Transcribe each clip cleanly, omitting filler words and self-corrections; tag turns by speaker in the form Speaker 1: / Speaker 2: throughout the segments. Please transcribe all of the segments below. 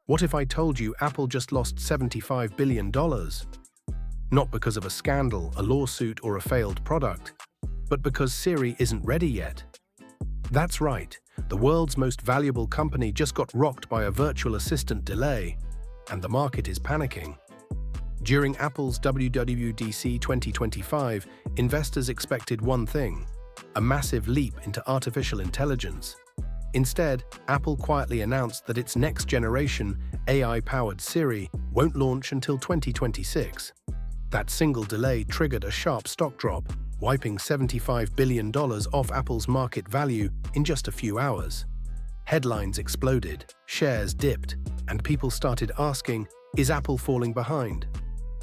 Speaker 1: What if I told you Apple just lost $75 billion? Not because of a scandal, a lawsuit, or a failed product, but because Siri isn't ready yet. That's right, the world's most valuable company just got rocked by a virtual assistant delay, and the market is panicking. During Apple's WWDC 2025, investors expected one thing: a massive leap into artificial intelligence. Instead, Apple quietly announced that its next-generation AI-powered Siri won't launch until 2026. That single delay triggered a sharp stock drop, wiping $75 billion off Apple's market value in just a few hours. Headlines exploded, shares dipped, and people started asking, is Apple falling behind?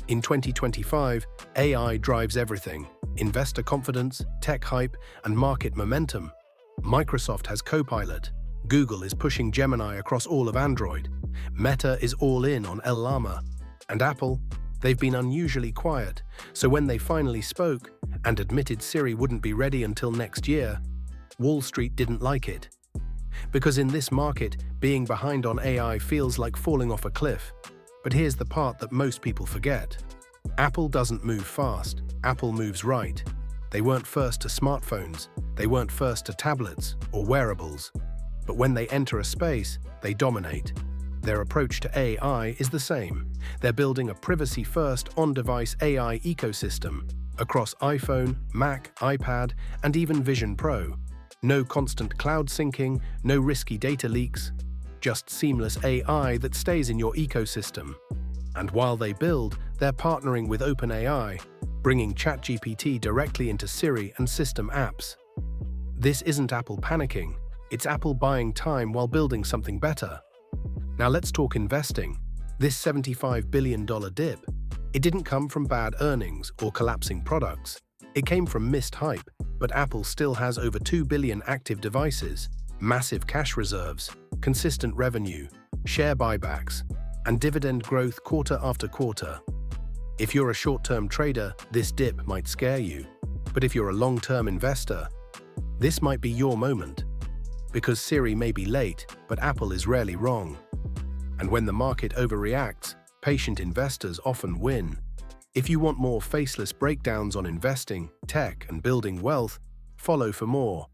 Speaker 1: In 2025, AI drives everything: investor confidence, tech hype, and market momentum. Microsoft has Copilot, Google is pushing Gemini across all of Android, Meta is all in on Llama, and Apple, they've been unusually quiet, so when they finally spoke and admitted Siri wouldn't be ready until next year, Wall Street didn't like it. Because in this market, being behind on AI feels like falling off a cliff. But here's the part that most people forget. Apple doesn't move fast, Apple moves right. They weren't first to smartphones, they weren't first to tablets or wearables. But when they enter a space, they dominate. Their approach to AI is the same. They're building a privacy-first on-device AI ecosystem across iPhone, Mac, iPad, and even Vision Pro. No constant cloud syncing, no risky data leaks, just seamless AI that stays in your ecosystem. And while they build, they're partnering with OpenAI, bringing ChatGPT directly into Siri and system apps. This isn't Apple panicking, it's Apple buying time while building something better. Now let's talk investing. This $75 billion dip, it didn't come from bad earnings or collapsing products. It came from missed hype, but Apple still has over 2 billion active devices, massive cash reserves, consistent revenue, share buybacks, and dividend growth quarter after quarter. If you're a short-term trader, this dip might scare you. But if you're a long-term investor, this might be your moment. Because Siri may be late, but Apple is rarely wrong. And when the market overreacts, patient investors often win. If you want more faceless breakdowns on investing, tech, and building wealth, follow for more.